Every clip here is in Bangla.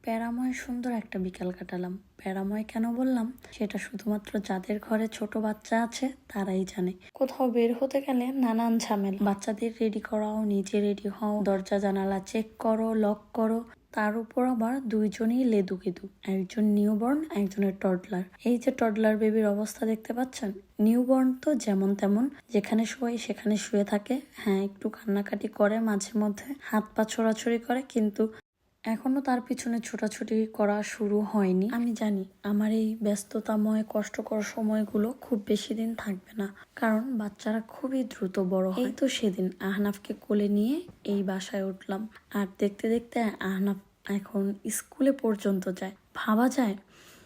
প্যারাময় সুন্দর একটা বিকাল কাটালাম। প্যারাময় কেন বললাম সেটা শুধুমাত্র যাদের ঘরে ছোট বাচ্চা আছে তারাই জানে। কোথাও বের হতে গেলে নানান ঝামেলা, বাচ্চাদের রেডি করাও, নিজে রেডি হও, দরজা জানালা চেক করো, লক করো, তার উপর আবার দুইজনই লেদুকেদু, একজন নিউবর্ন একজনের টডলার। এই যে টডলার বেবির অবস্থা দেখতে পাচ্ছেন, নিউবর্ন তো যেমন তেমন, যেখানে শোয় সেখানে শুয়ে থাকে। হ্যাঁ, একটু কান্নাকাটি করে মাঝে মধ্যে, হাত পা ছোড়াছুড়ি করে, কিন্তু এখনো তার পিছনে ছোটাছুটি করা শুরু হয়নি। আমি জানি আমার এই ব্যস্ততাময় কষ্টকর সময়গুলো খুব বেশি দিন থাকবে না, কারণ বাচ্চারা খুবই দ্রুত বড় হয়। এই তো সেদিন আহনাফকে কোলে নিয়ে এই বাসায় উঠলাম, আর দেখতে দেখতে আহনাফ এখন স্কুলে পর্যন্ত যায়। ভাবা যায়?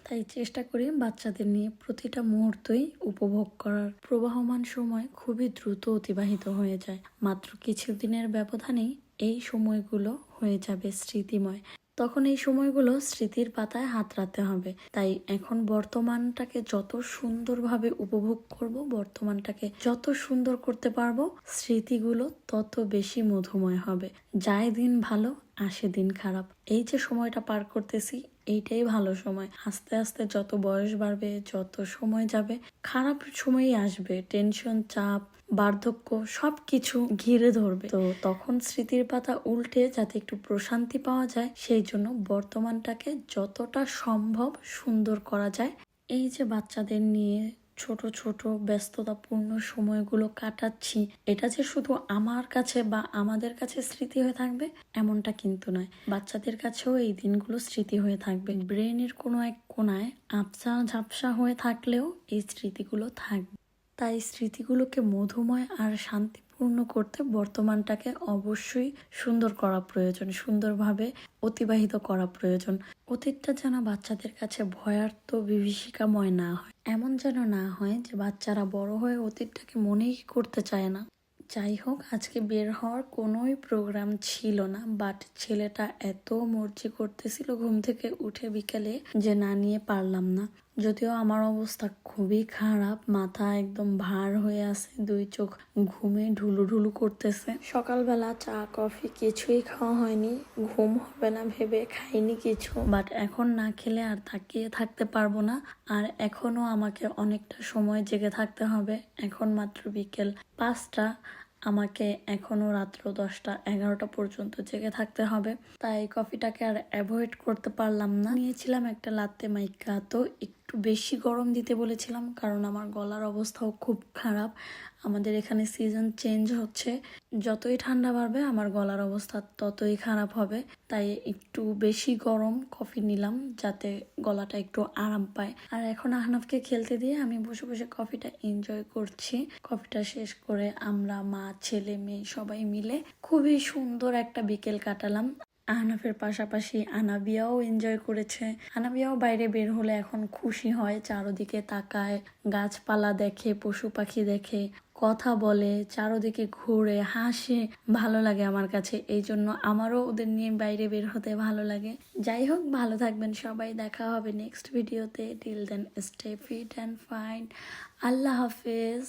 তাই চেষ্টা করি বাচ্চাদের নিয়ে প্রতিটা মুহূর্তই উপভোগ করার। প্রবাহমান সময় খুবই দ্রুত অতিবাহিত হয়ে যায়। মাত্র কিছুদিনের ব্যবধানেই এই সময়গুলো হয়ে যাবে স্মৃতিময়। তখন এই সময়গুলো স্মৃতির পাতায় হাত রাখতে হবে। তাই এখন বর্তমানটাকে যত সুন্দরভাবে উপভোগ করব, বর্তমানটাকে যত সুন্দর করতে পারবো, স্মৃতিগুলো তত বেশি মধুময় হবে। যায় দিন ভালো, আসে দিন খারাপ। এই যে সময়টা পার করতেছি, এইটাই ভালো সময়। আস্তে আস্তে যত বয়স বাড়বে, যত সময় যাবে, খারাপ সময়ই আসবে। টেনশন, চাপ, বার্ধক্য সবকিছু ঘিরে ধরবে। তো তখন স্মৃতির পাতা উল্টে যাতে একটু প্রশান্তি পাওয়া যায়, সেই জন্য বর্তমানটাকে যতটা সম্ভব সুন্দর করা যায়। এই যে বাচ্চাদের নিয়ে ছোট ছোট ব্যস্ততাপূর্ণ সময়গুলো কাটাচ্ছি, এটা যে শুধু আমার কাছে বা আমাদের কাছে স্মৃতি হয়ে থাকবে এমনটা কিন্তু নয়, বাচ্চাদের কাছেও এই দিনগুলো স্মৃতি হয়ে থাকবে। ব্রেনের কোনো এক কোনায় আবসা ঝাপসা হয়ে থাকলেও এই স্মৃতিগুলো থাকবে। তাই স্মৃতিগুলোকে মধুময় আর শান্তিপূর্ণ করতে বর্তমানটাকে অবশ্যই সুন্দর করা প্রয়োজন, সুন্দরভাবে অতিবাহিত করা প্রয়োজন। অতীতটা যেন বাচ্চাদের কাছে ভয়ার্ত বিভীষিকাময় না হয়। এমন যেন না হয় যে বাচ্চারা বড় হয়ে অতীতটাকে মনেই করতে চায় না। যাই হোক, আজকে বের হওয়ার কোনোই প্রোগ্রাম ছিল না, বাট ছেলেটা এত মর্জি করতেছিল ঘুম থেকে উঠে বিকেলে যে না নিয়ে পারলাম না। যদিও আমার অবস্থা খুবই খারাপ, মাথা একদম ভার হয়ে আছে, দুই চোখ ঘুমে ঢুলু ঢুলু করতেছে। সকালবেলা চা কফি কিছুই খাওয়া হয়নি, ঘুম হবে না ভেবে খাইনি কিছু। বাট এখন না খেলে আর তাকিয়ে থাকতে পারবো না, আর এখনো আমাকে অনেকটা সময় জেগে থাকতে হবে। এখন মাত্র বিকেল 5টা, আমাকে এখনো রাত্র 10টা 11টা পর্যন্ত জেগে থাকতে হবে। তাই কফিটাকে আর অ্যাভয়েড করতে পারলাম না। নিয়েছিলাম একটা লাত্তে মাইকা, তো একটু বেশি গরম দিতে বলেছিলাম, কারণ আমার গলার অবস্থাও খুব খারাপ। আমাদের এখানে সিজন চেঞ্জ হচ্ছে, যতই ঠান্ডা বাড়বে আমার গলার অবস্থা ততই খারাপ হবে। তাই একটু বেশি গরম কফি নিলাম যাতে গলাটা একটু আরাম পায়। আর এখন আহনাফকে খেলতে দিয়ে আমি বসে বসে কফিটা এনজয় করছি। কফিটা শেষ করে আমরা মা ছেলে মেয়ে সবাই মিলে খুবই সুন্দর একটা বিকেল কাটালাম। আহনাফের পাশাপাশি আনাবিয়াও এনজয় করেছে। আনাবিয়াও বাইরে বের হলে এখন খুশি হয়, চারদিকে তাকায়, গাছপালা দেখে, পশু পাখি দেখে, কথা বলে, চারদিকে ঘুরে হাসে। ভালো লাগে আমার কাছে, এই জন্য আমারও ওদের নিয়ে বাইরে বের হতে ভালো লাগে। যাই হোক, ভালো থাকবেন সবাই, দেখা হবে নেক্সট ভিডিওতে। Till then stay fit and fine. আল্লাহ হাফেজ।